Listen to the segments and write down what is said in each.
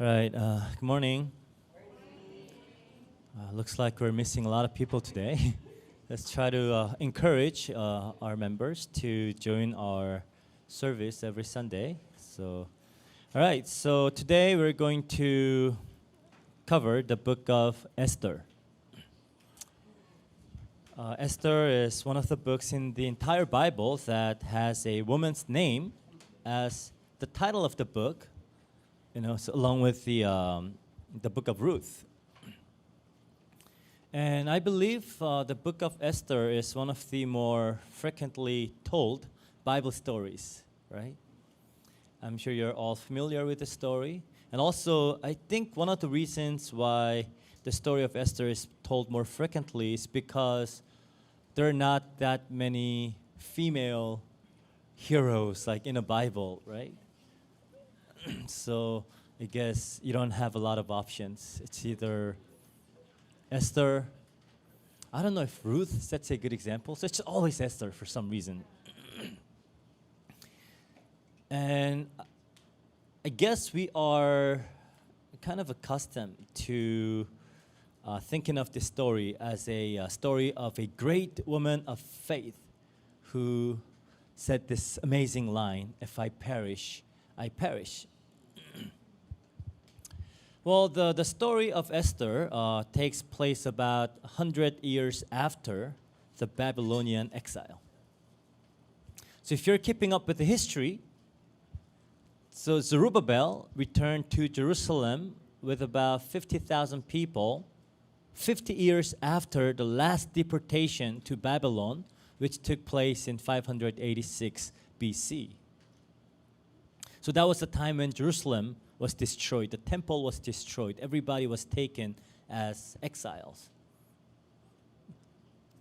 All right, good morning. Looks like we're missing a lot of people today. Let's try to encourage our members to join our service every Sunday. All right, so today we're going to cover the book of Esther. Esther is one of the books in the entire Bible that has a woman's name as the title of the book, so along with the book of Ruth. And I believe the book of Esther is one of the more frequently told Bible stories, right? I'm sure you're all familiar with the story. And also, I think one of the reasons why the story of Esther is told more frequently is because there are not that many female heroes like in a Bible, right? So I guess you don't have a lot of options. It's either Esther. I don't know if Ruth sets a good example. So it's always Esther for some reason. And I guess we are kind of accustomed to thinking of this story as a story of a great woman of faith who said this amazing line, "If I perish, I perish." Well, the story of Esther takes place about 100 years after the Babylonian exile. So if you're keeping up with the history, so Zerubbabel returned to Jerusalem with about 50,000 people 50 years after the last deportation to Babylon, which took place in 586 BC. So that was the time when Jerusalem was destroyed. The temple was destroyed. Everybody was taken as exiles.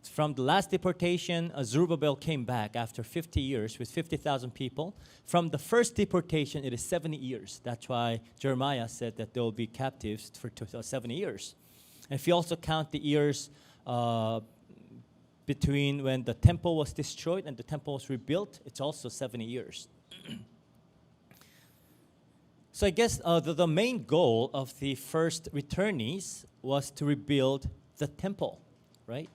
From the last deportation, Zerubbabel came back after 50 years with 50,000 people. From the first deportation, it is 70 years. That's why Jeremiah said that they will be captives for 70 years. And if you also count the years between when the temple was destroyed and the temple was rebuilt, it's also 70 years. So I guess the main goal of the first returnees was to rebuild the temple, right?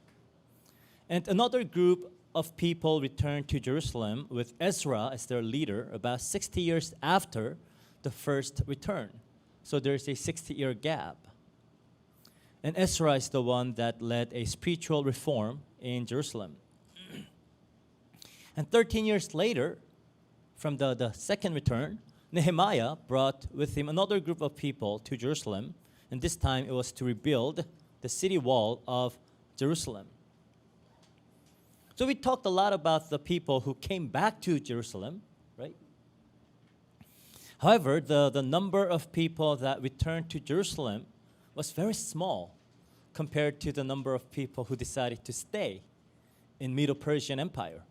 And another group of people returned to Jerusalem with Ezra as their leader about 60 years after the first return. So there's a 60-year gap. And Ezra is the one that led a spiritual reform in Jerusalem. And 13 years later, from the second return, Nehemiah brought with him another group of people to Jerusalem, and this time it was to rebuild the city wall of Jerusalem. So we talked a lot about the people who came back to Jerusalem, right? However, the number of people that returned to Jerusalem was very small compared to the number of people who decided to stay in Middle Persian Empire.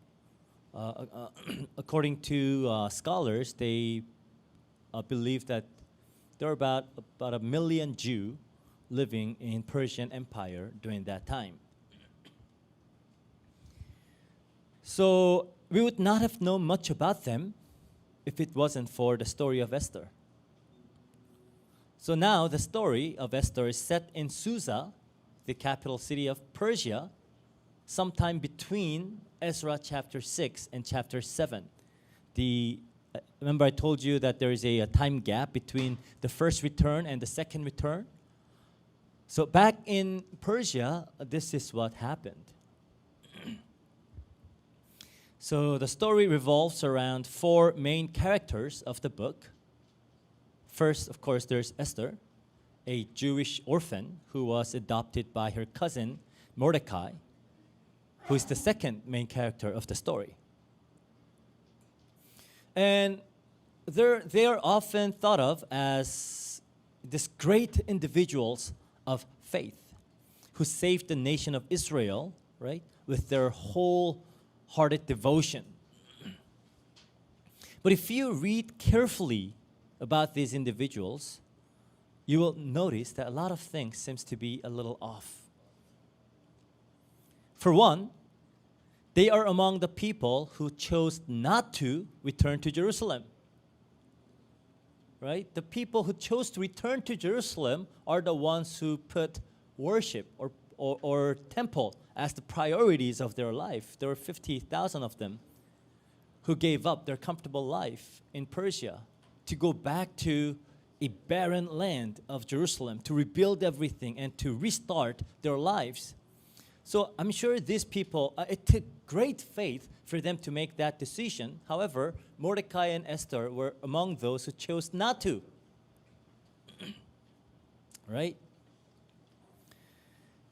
According to scholars, they believe that there were about 1 million Jews living in Persian Empire during that time. So we would not have known much about them if it wasn't for the story of Esther. So now the story of Esther is set in Susa, the capital city of Persia, sometime between Ezra chapter 6 and chapter 7. Remember I told you that there is a time gap between the first return and the second return? So back in Persia, this is what happened. So the story revolves around four main characters of the book. First, of course, there's Esther, a Jewish orphan who was adopted by her cousin Mordecai, who is the second main character of the story. And they are often thought of as these great individuals of faith who saved the nation of Israel, right, with their wholehearted devotion. But if you read carefully about these individuals, you will notice that a lot of things seems to be a little off. For one, they are among the people who chose not to return to Jerusalem. right? The people who chose to return to Jerusalem are the ones who put worship or temple as the priorities of their life. There were 50,000 of them who gave up their comfortable life in Persia to go back to a barren land of Jerusalem, to rebuild everything and to restart their lives. So I'm sure these people, it took great faith for them to make that decision. However, Mordecai and Esther were among those who chose not to. Right?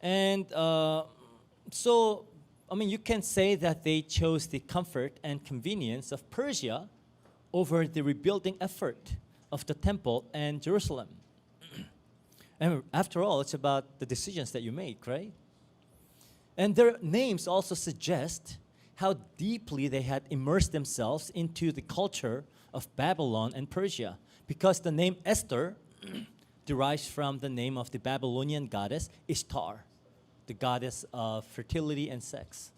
And so, I mean, you can say that they chose the comfort and convenience of Persia over the rebuilding effort of the temple and Jerusalem. And after all, it's about the decisions that you make, right? And their names also suggest how deeply they had immersed themselves into the culture of Babylon and Persia, because the name Esther derives from the name of the Babylonian goddess Ishtar, the goddess of fertility and sex.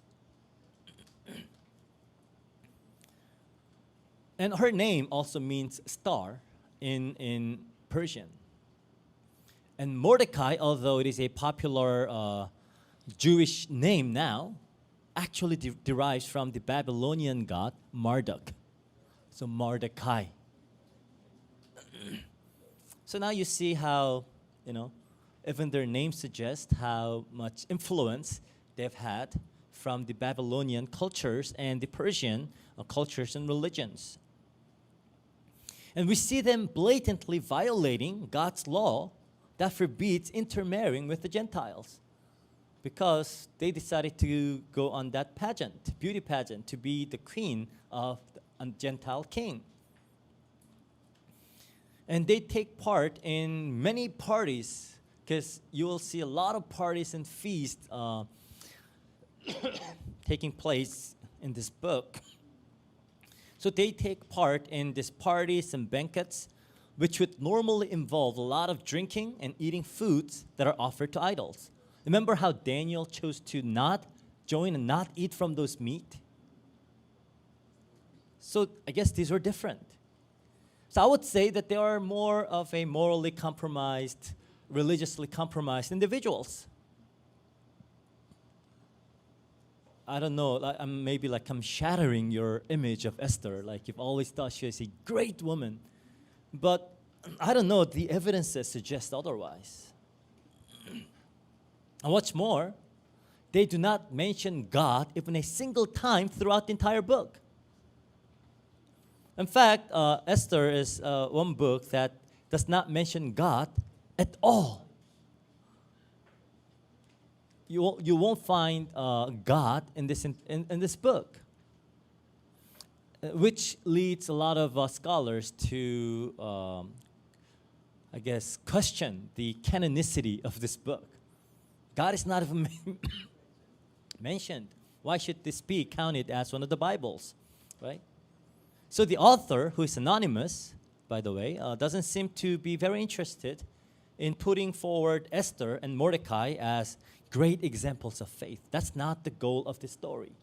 And her name also means star in Persian. And Mordecai, although it is a popular Jewish name now, actually derives from the Babylonian god Marduk. So Mordecai. So now you see how, even their names suggest how much influence they've had from the Babylonian cultures and the Persian cultures and religions. And we see them blatantly violating God's law that forbids intermarrying with the Gentiles, because they decided to go on that pageant, beauty pageant, to be the queen of a Gentile king. And they take part in many parties, because you will see a lot of parties and feasts taking place in this book. So they take part in these parties and banquets, which would normally involve a lot of drinking and eating foods that are offered to idols. Remember how Daniel chose to not join and not eat from those meat? So I guess these were different. So I would say that they are more of a morally compromised, religiously compromised individuals. I don't know, maybe I'm shattering your image of Esther. Like you've always thought she was a great woman. But I don't know, the evidences suggest otherwise. And what's more, they do not mention God even a single time throughout the entire book. In fact, Esther is one book that does not mention God at all. You won't find God in this book, which leads a lot of scholars to, question the canonicity of this book. God is not even mentioned. Why should this be counted as one of the Bibles, right? So the author, who is anonymous, by the way, doesn't seem to be very interested in putting forward Esther and Mordecai as great examples of faith. That's not the goal of the story.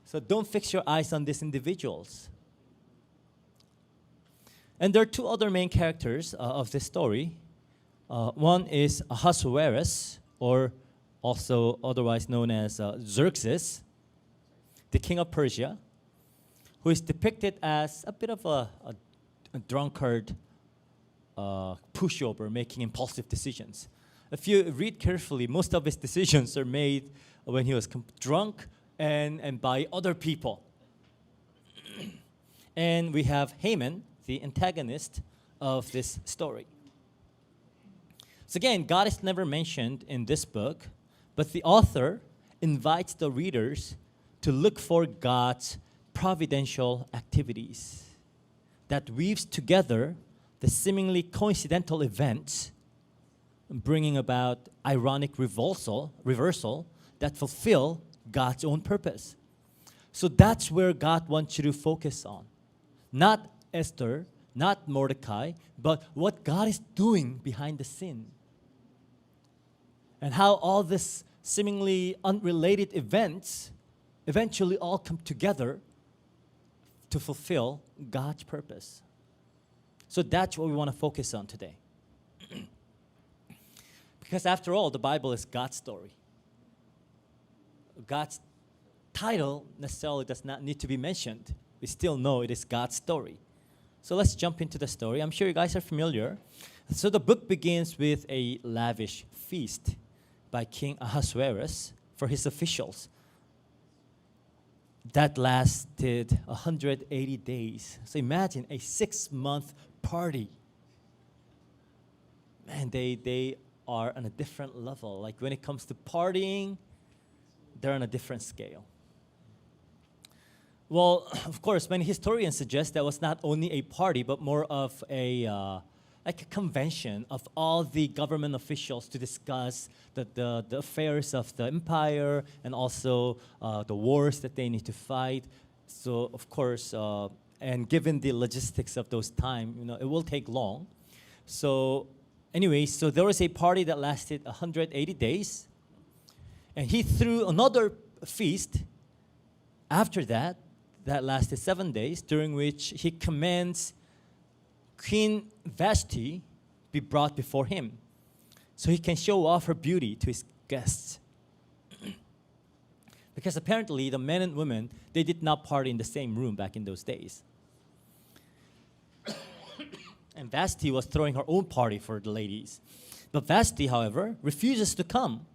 So don't fix your eyes on these individuals. And there are two other main characters of this story. One is Ahasuerus, or also otherwise known as Xerxes, the king of Persia, who is depicted as a bit of a drunkard, pushover, making impulsive decisions. If you read carefully, most of his decisions are made when he was drunk and by other people. And we have Haman, the antagonist of this story. So again, God is never mentioned in this book, but the author invites the readers to look for God's providential activities that weaves together the seemingly coincidental events, bringing about ironic reversal that fulfill God's own purpose. So that's where God wants you to focus on. Not Esther, not Mordecai, but what God is doing behind the scene. And how all these seemingly unrelated events eventually all come together to fulfill God's purpose. So that's what we want to focus on today. Because after all, the Bible is God's story. God's title necessarily does not need to be mentioned. We still know it is God's story. So let's jump into the story. I'm sure you guys are familiar. So the book begins with a lavish feast by King Ahasuerus for his officials. That lasted 180 days. So imagine a 6-month party. Man, they are on a different level. Like when it comes to partying, they're on a different scale. Well, of course, many historians suggest that was not only a party, but more of a like a convention of all the government officials to discuss the affairs of the empire and also the wars that they need to fight. So, of course, and given the logistics of those time, it will take long. So, anyway, so there was a party that lasted 180 days, and he threw another feast after that lasted 7 days, during which he commands Queen Vashti be brought before him so he can show off her beauty to his guests. Because apparently the men and women, they did not party in the same room back in those days. And Vashti was throwing her own party for the ladies. But Vashti, however, refuses to come,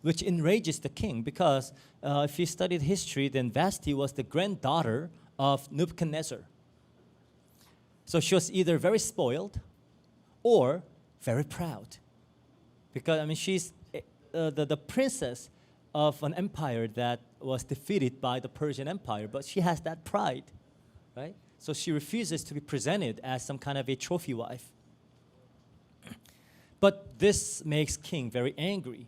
which enrages the king, because if you studied history, then Vashti was the granddaughter of Nebuchadnezzar. So she was either very spoiled or very proud. Because, she's the princess of an empire that was defeated by the Persian Empire, but she has that pride, right? So she refuses to be presented as some kind of a trophy wife. But this makes king very angry.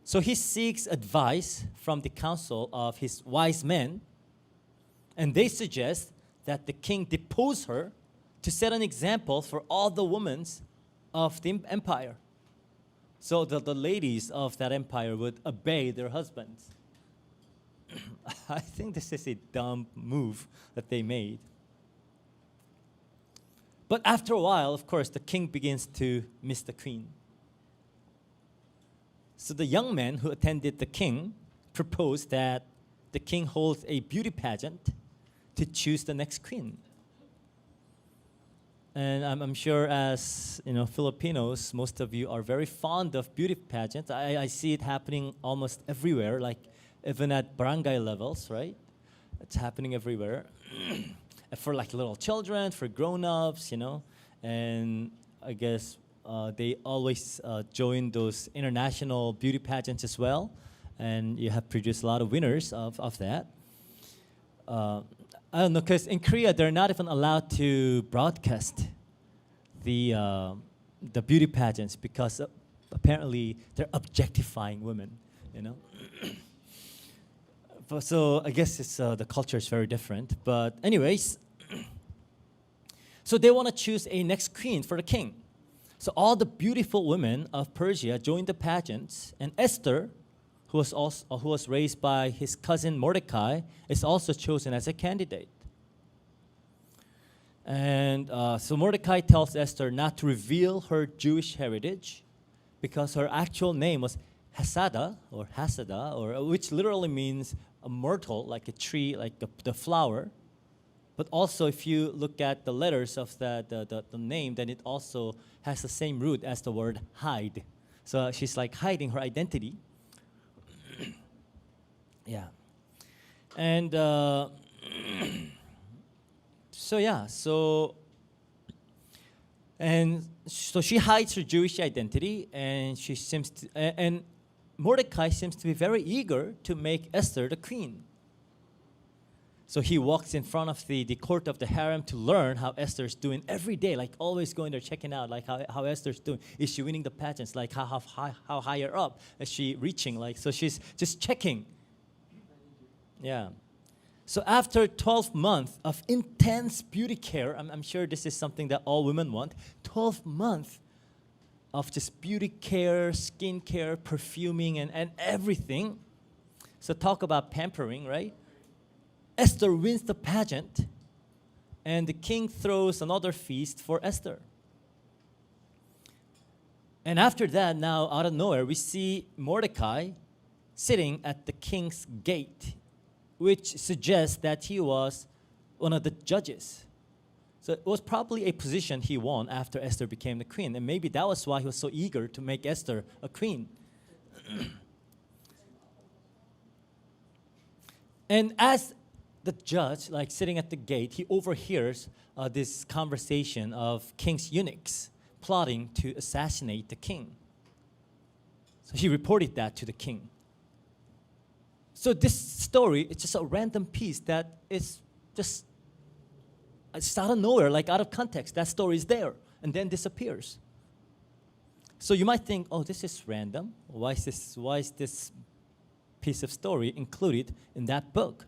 So he seeks advice from the council of his wise men, and they suggest that the king depose her to set an example for all the women of the empire. So the ladies of that empire would obey their husbands. I think this is a dumb move that they made. But after a while, of course, the king begins to miss the queen. So the young men who attended the king proposed that the king holds a beauty pageant to choose the next queen. And I'm sure as Filipinos, most of you are very fond of beauty pageants. I see it happening almost everywhere, like even at barangay levels, right? It's happening everywhere. For like little children, for grown-ups, and I guess they always join those international beauty pageants as well, and you have produced a lot of winners of that. I don't know, because in Korea they're not even allowed to broadcast the beauty pageants because apparently they're objectifying women, So I guess it's the culture is very different. But anyways, so they want to choose a next queen for the king. So all the beautiful women of Persia joined the pageants, and Esther, who was raised by his cousin Mordecai, is also chosen as a candidate. And so Mordecai tells Esther not to reveal her Jewish heritage because her actual name was Hadassah, or which literally means a myrtle, like a tree, like the flower. But also, if you look at the letters of the name, then it also has the same root as the word hide. So she's like hiding her identity. Yeah. And so she hides her Jewish identity, and and Mordecai seems to be very eager to make Esther the queen. So he walks in front of the court of the harem to learn how Esther's doing every day, like always going there checking out like how Esther's doing. Is she winning the pageants? Like how higher up is she reaching? Like, so she's just checking. Yeah. So after 12 months of intense beauty care, I'm sure this is something that all women want, 12 months of just beauty care, skin care, perfuming, and everything. So talk about pampering, right? Esther wins the pageant, And the king throws another feast for Esther. And after that, now out of nowhere, we see Mordecai sitting at the king's gate, which suggests that he was one of the judges. So it was probably a position he won after Esther became the queen. And maybe that was why he was so eager to make Esther a queen. And as the judge, like sitting at the gate, he overhears this conversation of king's eunuchs plotting to assassinate the king. So he reported that to the king. So this story is just a random piece that is just it's out of nowhere, like out of context. That story is there and then disappears. So you might think, oh, this is random. Why is this piece of story included in that book?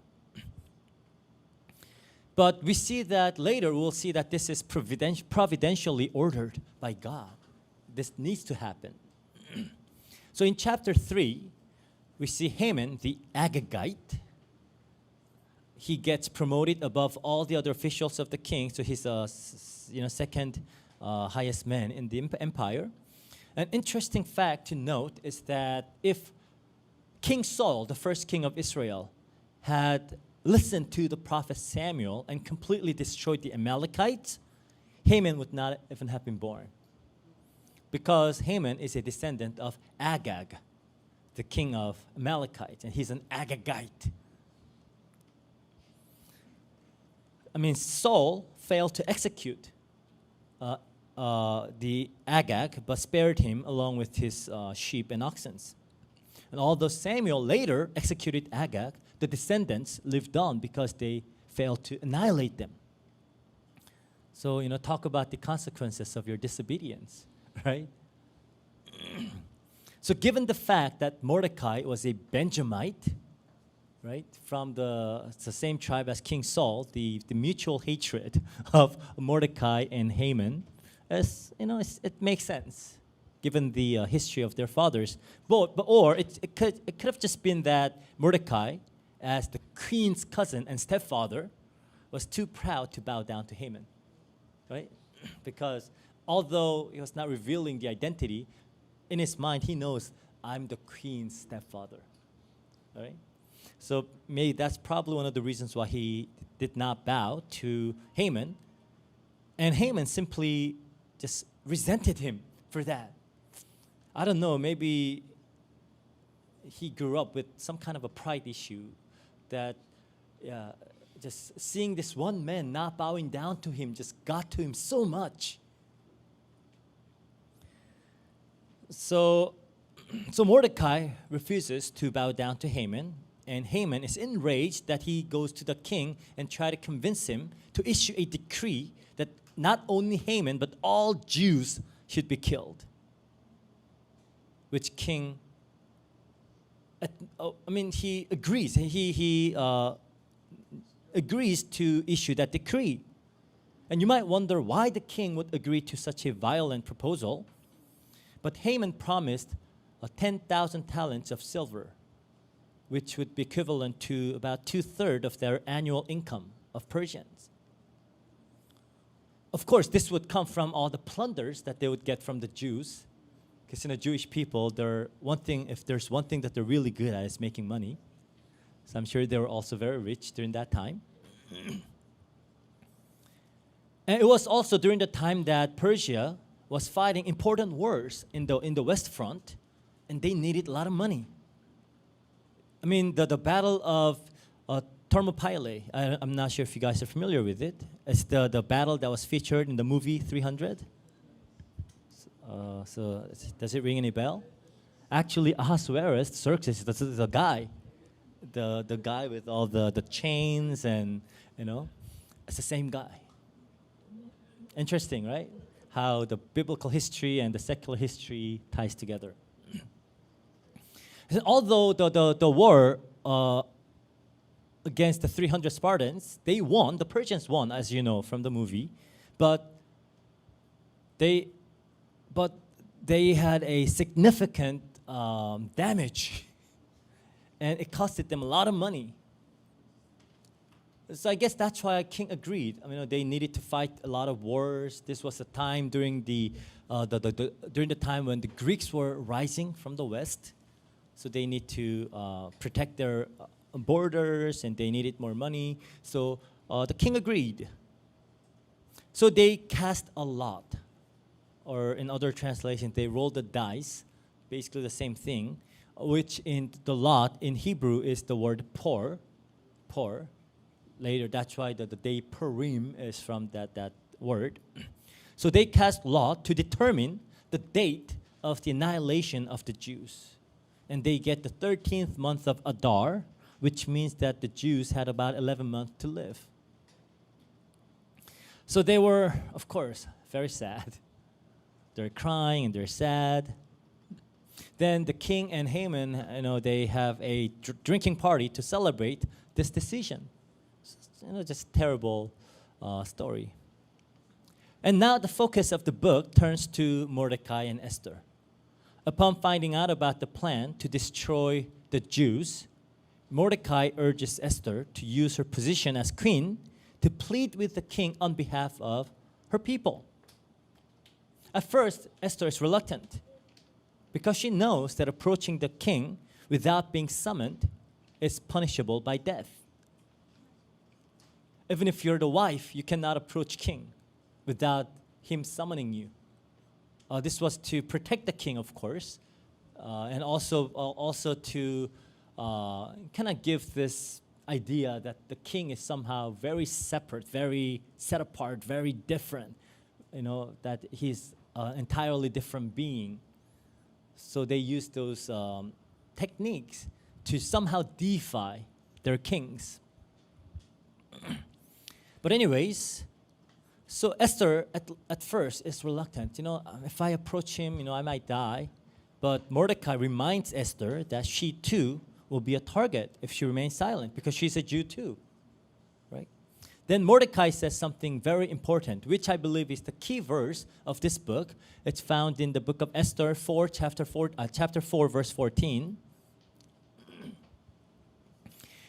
But we see that later, we'll see that this is providentially ordered by God. This needs to happen. So in chapter 3, we see Haman, the Agagite. He gets promoted above all the other officials of the king, so he's second highest man in the empire. An interesting fact to note is that if King Saul, the first king of Israel, had listened to the prophet Samuel and completely destroyed the Amalekites, Haman would not even have been born. Because Haman is a descendant of Agag, the king of Amalekites, and he's an Agagite. I mean, Saul failed to execute the Agag, but spared him along with his sheep and oxen. And although Samuel later executed Agag, the descendants lived on because they failed to annihilate them. So, talk about the consequences of your disobedience, right? So given the fact that Mordecai was a Benjamite, right, from the same tribe as King Saul, the mutual hatred of Mordecai and Haman, it makes sense, given the history of their fathers. Or it could have just been that Mordecai, as the queen's cousin and stepfather, was too proud to bow down to Haman, right? Because although he was not revealing the identity, in his mind he knows, I'm the queen's stepfather, right? So maybe that's probably one of the reasons why he did not bow to Haman. And Haman simply just resented him for that. I don't know, maybe he grew up with some kind of a pride issue that just seeing this one man not bowing down to him just got to him so much. So Mordecai refuses to bow down to Haman, and Haman is enraged that he goes to the king and try to convince him to issue a decree that not only Haman but all Jews should be killed. Which king, he agrees. He agrees to issue that decree. And you might wonder why the king would agree to such a violent proposal. But Haman promised 10,000 talents of silver, which would be equivalent to about 2/3 of their annual income of Persians. Of course, this would come from all the plunders that they would get from the Jews. Because Jewish people, if there's one thing that they're really good at is making money. So I'm sure they were also very rich during that time. And it was also during the time that Persia was fighting important wars in the West Front, and they needed a lot of money. I mean, the Battle of Thermopylae, I'm not sure if you guys are familiar with it. It's the battle that was featured in the movie 300. So does it ring any bell? Actually, Ahasuerus, Xerxes, is the guy. The guy with all the chains and, it's the same guy. Interesting, right? How the biblical history and the secular history ties together. Although the war against the 300 Spartans, they won. The Persians won, as you know from the movie, but they had a significant damage, and it costed them a lot of money. So I guess that's why king agreed. I mean, they needed to fight a lot of wars. This was a time during during the time when the Greeks were rising from the west. So they need to protect their borders, and they needed more money. So the king agreed. So they cast a lot, or in other translations, they rolled the dice, basically the same thing, which in the lot in Hebrew is the word por. Later, that's why the day Purim is from that word. So they cast lot to determine the date of the annihilation of the Jews. And they get the 13th month of Adar, which means that the Jews had about 11 months to live. So they were, of course, very sad. They're crying and they're sad. Then the king and Haman, they have a drinking party to celebrate this decision. Just terrible story. And now the focus of the book turns to Mordecai and Esther. Upon finding out about the plan to destroy the Jews, Mordecai urges Esther to use her position as queen to plead with the king on behalf of her people. At first, Esther is reluctant because she knows that approaching the king without being summoned is punishable by death. Even if you're the wife, you cannot approach king without him summoning you. This was to protect the king, of course, and also to kind of give this idea that the king is somehow very separate, very set apart, very different, that he's an entirely different being. So they use those techniques to somehow defy their kings. But anyways, so Esther at first is reluctant. If I approach him, I might die. But Mordecai reminds Esther that she too will be a target if she remains silent because she's a Jew too, right? Then Mordecai says something very important, which I believe is the key verse of this book. It's found in the book of Esther, chapter 4, verse 14.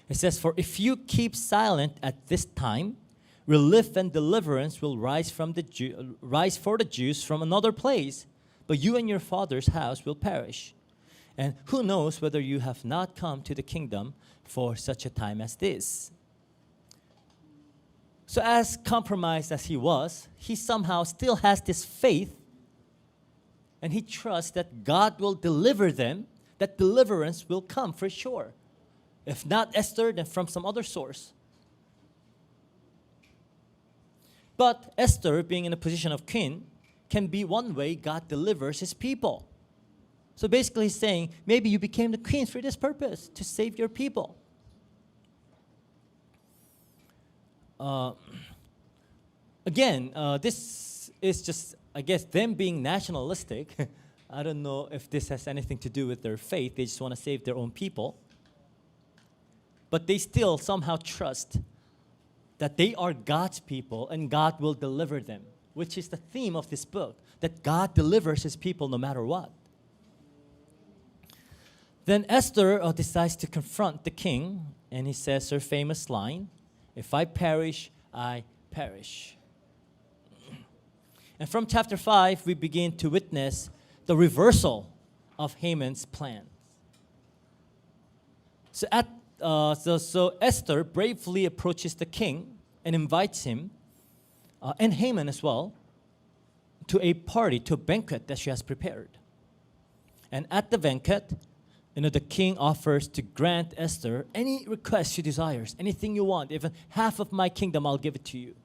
It says, "For if you keep silent at this time, relief and deliverance will rise for the Jews from another place, but you and your father's house will perish. And who knows whether you have not come to the kingdom for such a time as this." So as compromised as he was, he somehow still has this faith, and he trusts that God will deliver them, that deliverance will come for sure. If not Esther, then from some other source. But Esther, being in a position of queen, can be one way God delivers his people. So basically he's saying, maybe you became the queen for this purpose, to save your people. This is just, I guess, them being nationalistic. I don't know if this has anything to do with their faith. They just want to save their own people. But they still somehow trust that they are God's people and God will deliver them, which is the theme of this book, that God delivers his people no matter what. Then Esther decides to confront the king, and he says her famous line, "If I perish, I perish." And from chapter 5, we begin to witness the reversal of Haman's plans. So Esther bravely approaches the king and invites him, and Haman as well, to a party, to a banquet that she has prepared. And at the banquet, the king offers to grant Esther any request she desires, anything you want, even half of my kingdom, I'll give it to you.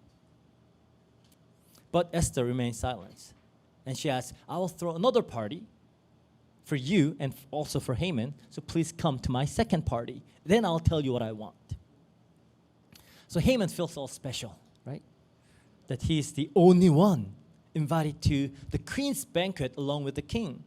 But Esther remains silent. And she asks, "I will throw another party for you and also for Haman, so please come to my second party. Then I'll tell you what I want." So Haman feels all special, right? That he's the only one invited to the queen's banquet along with the king.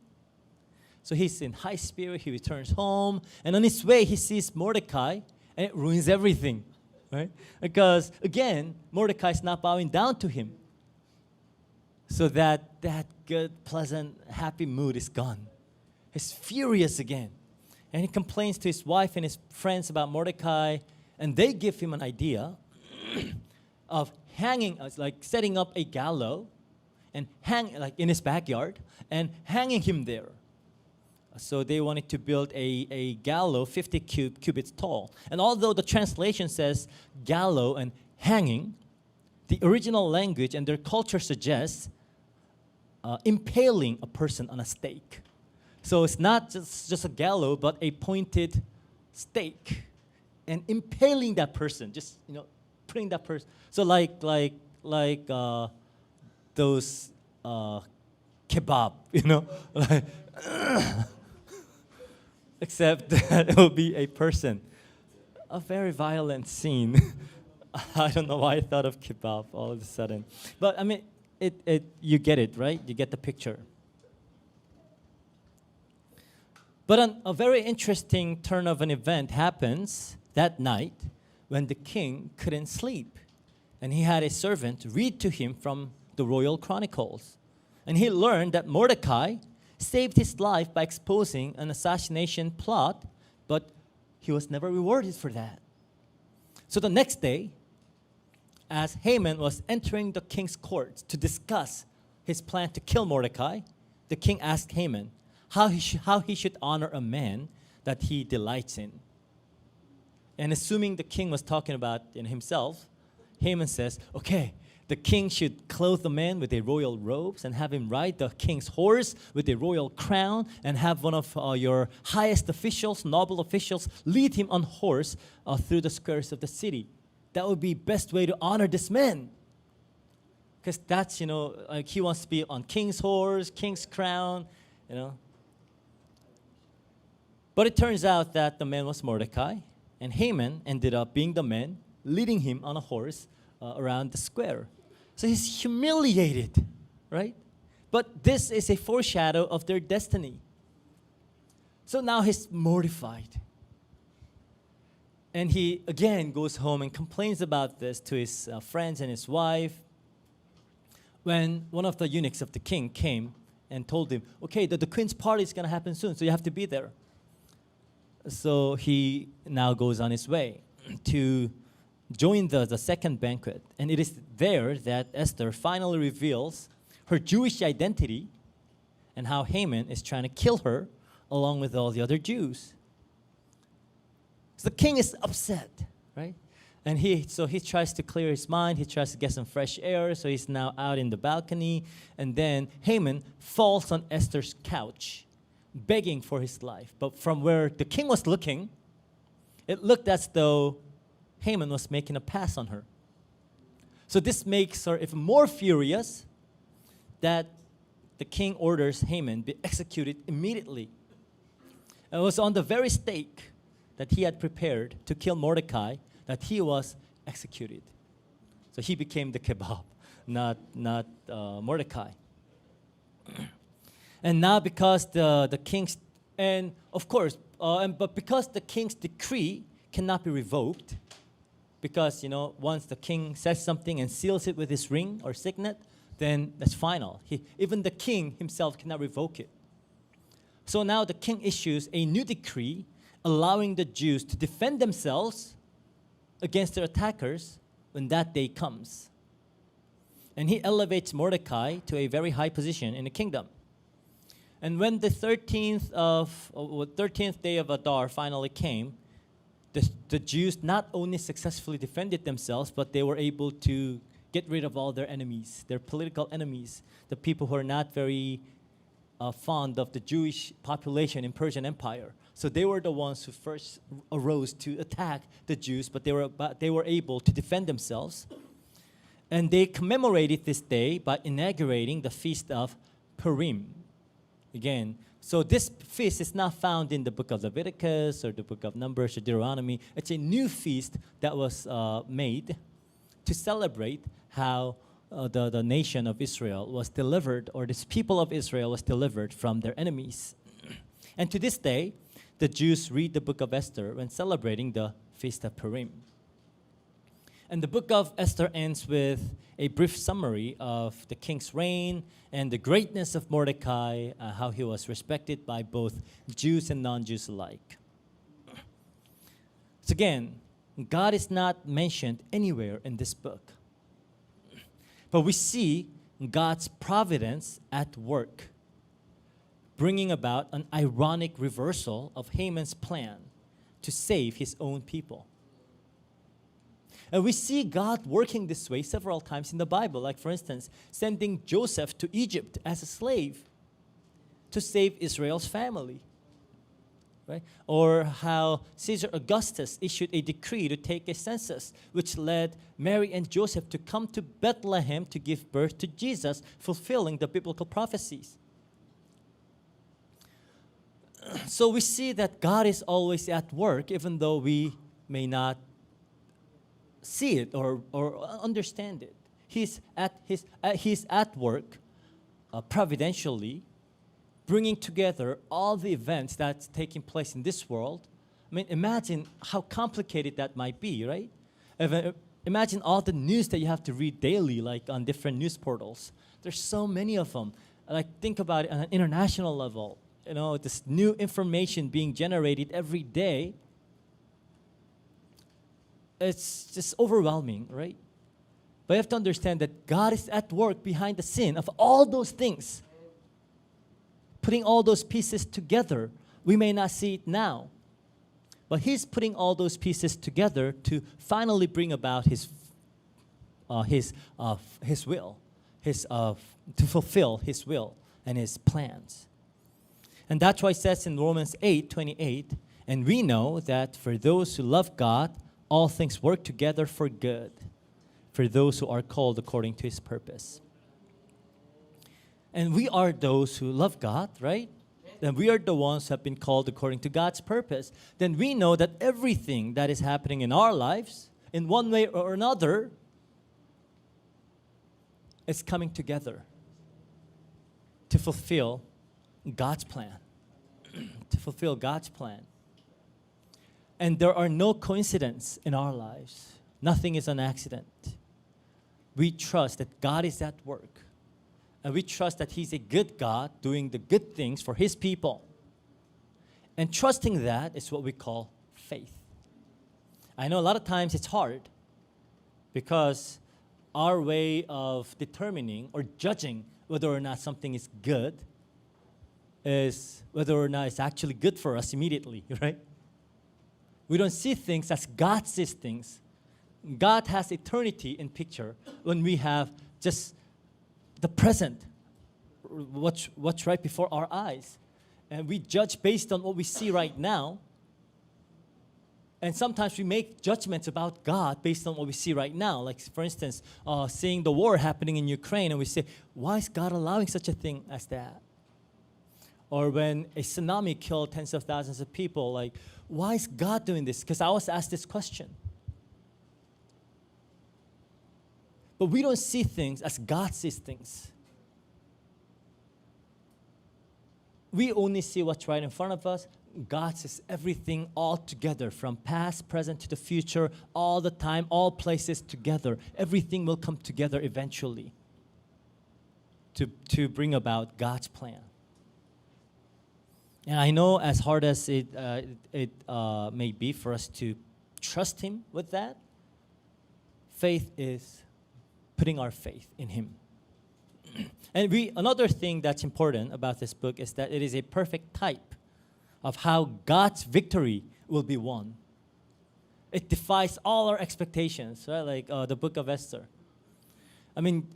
So he's in high spirit, he returns home, and on his way he sees Mordecai, and it ruins everything, right? Because again, Mordecai's not bowing down to him. So that good, pleasant, happy mood is gone. He's furious again. And he complains to his wife and his friends about Mordecai, and they give him an idea. of hanging, like setting up a gallows and like in his backyard and hanging him there. So they wanted to build a gallows 50 cubits tall. And although the translation says gallows and hanging, the original language and their culture suggests impaling a person on a stake. So it's not just a gallows, but a pointed stake, and impaling that person, just putting that person. So like those kebab, like except that it will be a person. A very violent scene. I don't know why I thought of kebab all of a sudden, but I mean, you get it, right? You get the picture. But a very interesting turn of an event happens that night when the king couldn't sleep. And he had a servant read to him from the royal chronicles. And he learned that Mordecai saved his life by exposing an assassination plot, but he was never rewarded for that. So the next day, as Haman was entering the king's court to discuss his plan to kill Mordecai, the king asked Haman how he should honor a man that he delights in. And assuming the king was talking about himself, Haman says, okay, the king should clothe the man with a royal robes and have him ride the king's horse with a royal crown, and have one of your highest officials, noble officials, lead him on horse through the squares of the city. That would be best way to honor this man. Because that's, like he wants to be on king's horse, king's crown, But it turns out that the man was Mordecai, and Haman ended up being the man leading him on a horse around the square. So he's humiliated, right? But this is a foreshadow of their destiny. So now he's mortified. And he again goes home and complains about this to his friends and his wife. When one of the eunuchs of the king came and told him, okay, the queen's party is going to happen soon, so you have to be there. So he now goes on his way to join the second banquet. And it is there that Esther finally reveals her Jewish identity and how Haman is trying to kill her along with all the other Jews. So the king is upset, right? And he tries to clear his mind. He tries to get some fresh air. So he's now out in the balcony. And then Haman falls on Esther's couch, begging for his life. But from where the king was looking, it looked as though Haman was making a pass on her. So this makes her even more furious that the king orders Haman be executed immediately. It was on the very stake that he had prepared to kill Mordecai that he was executed. So he became the kebab, not Mordecai. And now because the king's, and of course, but because the king's decree cannot be revoked, because once the king says something and seals it with his ring or signet, then that's final. Even the king himself cannot revoke it. So now the king issues a new decree allowing the Jews to defend themselves against their attackers when that day comes. And he elevates Mordecai to a very high position in the kingdom. And when the 13th day of Adar finally came, the Jews not only successfully defended themselves, but they were able to get rid of all their enemies, their political enemies, the people who are not very fond of the Jewish population in Persian Empire. So they were the ones who first arose to attack the Jews, but they were able to defend themselves. And they commemorated this day by inaugurating the feast of Purim. Again, so this feast is not found in the book of Leviticus or the book of Numbers or Deuteronomy. It's a new feast that was made to celebrate how the nation of Israel was delivered, or this people of Israel was delivered from their enemies. And to this day, the Jews read the book of Esther when celebrating the feast of Purim. And the book of Esther ends with a brief summary of the king's reign and the greatness of Mordecai, how he was respected by both Jews and non-Jews alike. So again, God is not mentioned anywhere in this book. But we see God's providence at work, bringing about an ironic reversal of Haman's plan to save his own people. And we see God working this way several times in the Bible, like for instance, sending Joseph to Egypt as a slave to save Israel's family. Right? Or how Caesar Augustus issued a decree to take a census, which led Mary and Joseph to come to Bethlehem to give birth to Jesus, fulfilling the biblical prophecies. So we see that God is always at work, even though we may not see it or understand it. He's at work providentially, bringing together all the events that's taking place in this world. I mean, imagine how complicated that might be, right? Imagine all the news that you have to read daily, like on different news portals. There's so many of them. Like, think about it on an international level. You know, this new information being generated every day. It's just overwhelming, right? But you have to understand that God is at work behind the scene of all those things, putting all those pieces together. We may not see it now, but He's putting all those pieces together to finally bring about His will, to fulfill His will and His plans. And that's why it says in Romans 8:28, and we know that for those who love God, all things work together for good, for those who are called according to His purpose. And we are those who love God, right? And we are the ones who have been called according to God's purpose. Then we know that everything that is happening in our lives, in one way or another, is coming together to fulfill God's plan. To fulfill God's plan. And there are no coincidences in our lives. Nothing is an accident. We trust that God is at work. And we trust that He's a good God doing the good things for His people. And trusting that is what we call faith. I know a lot of times it's hard because our way of determining or judging whether or not something is good is whether or not it's actually good for us immediately, right? We don't see things as God sees things. God has eternity in picture when we have just the present, what's right before our eyes. And we judge based on what we see right now. And sometimes we make judgments about God based on what we see right now. Like, for instance, seeing the war happening in Ukraine, and we say, why is God allowing such a thing as that? Or when a tsunami killed tens of thousands of people, like, why is God doing this? Because I was asked this question. But we don't see things as God sees things. We only see what's right in front of us. God sees everything all together, from past, present to the future, all the time, all places together. Everything will come together eventually to bring about God's plan. And I know, as hard as it may be for us to trust Him with that, faith is putting our faith in Him. And another thing that's important about this book is that it is a perfect type of how God's victory will be won. It defies all our expectations, right? Like the book of Esther. I mean,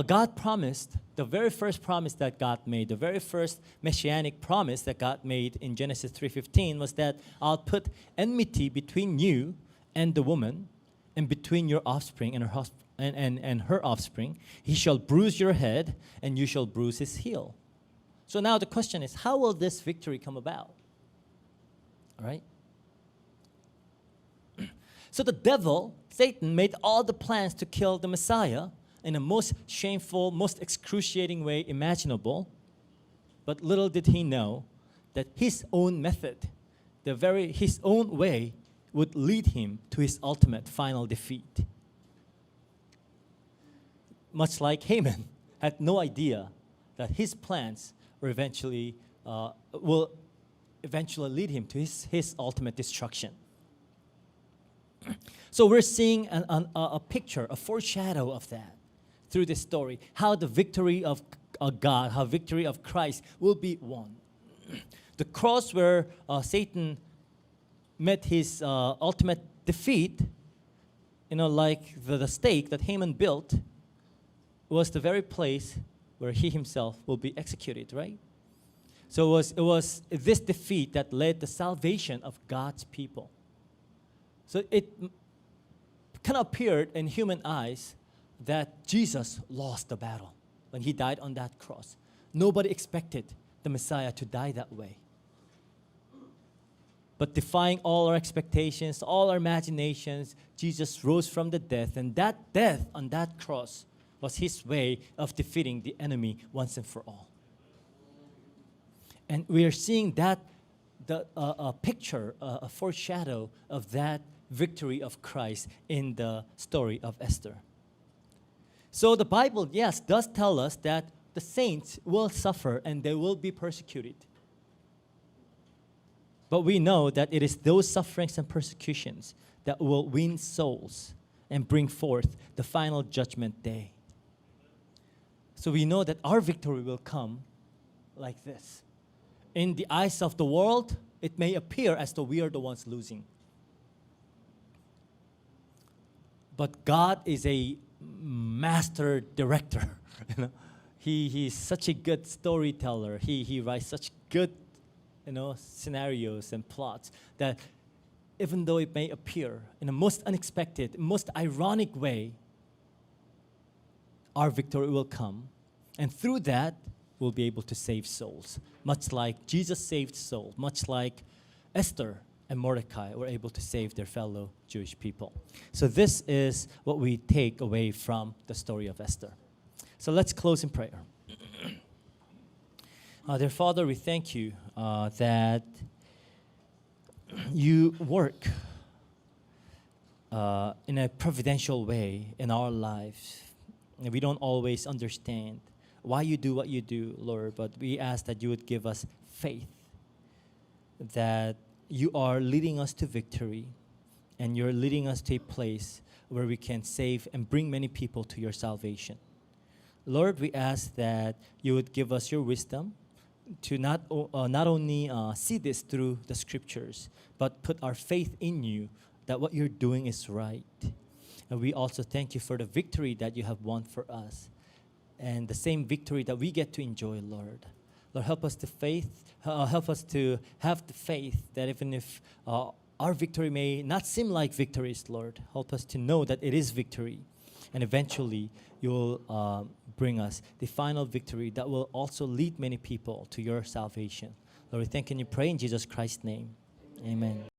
God promised, the very first promise that God made, the very first messianic promise that God made in Genesis 3:15 was that I'll put enmity between you and the woman, and between your offspring and her offspring. He shall bruise your head, and you shall bruise his heel. So now the question is, how will this victory come about? All right? So the devil, Satan, made all the plans to kill the Messiah in the most shameful, most excruciating way imaginable. But little did he know that his own method, his own way, would lead him to his ultimate final defeat. Much like Haman had no idea that his plans will eventually lead him to his ultimate destruction. So we're seeing a picture, a foreshadow of that through this story, how the victory of God, how victory of Christ will be won. The cross where Satan met his ultimate defeat, like the stake that Haman built, was the very place where he himself will be executed, right? So it was this defeat that led the salvation of God's people. So it kind of appeared in human eyes that Jesus lost the battle when he died on that cross. Nobody expected the Messiah to die that way. But defying all our expectations, all our imaginations, Jesus rose from the death, and that death on that cross was his way of defeating the enemy once and for all. And we are seeing that a picture, a foreshadow of that victory of Christ in the story of Esther. So the Bible, yes, does tell us that the saints will suffer and they will be persecuted. But we know that it is those sufferings and persecutions that will win souls and bring forth the final judgment day. So we know that our victory will come like this. In the eyes of the world, it may appear as though we are the ones losing. But God is a master director. He's such a good storyteller. He writes such good scenarios and plots that even though it may appear in the most unexpected, most ironic way, our victory will come. And through that, we'll be able to save souls. Much like Jesus saved souls, much like Esther and Mordecai were able to save their fellow Jewish people. So this is what we take away from the story of Esther. So let's close in prayer. Dear Father, we thank you that you work in a providential way in our lives. And we don't always understand why you do what you do, Lord, but we ask that you would give us faith that you are leading us to victory and you're leading us to a place where we can save and bring many people to your salvation. Lord, we ask that you would give us your wisdom to not only see this through the scriptures, but put our faith in you that what you're doing is right. And we also thank you for the victory that you have won for us and the same victory that we get to enjoy, Lord. Lord, help us to have the faith that even if our victory may not seem like victories, Lord, help us to know that it is victory. And eventually, you'll bring us the final victory that will also lead many people to your salvation. Lord, we thank and you pray in Jesus Christ's name. Amen.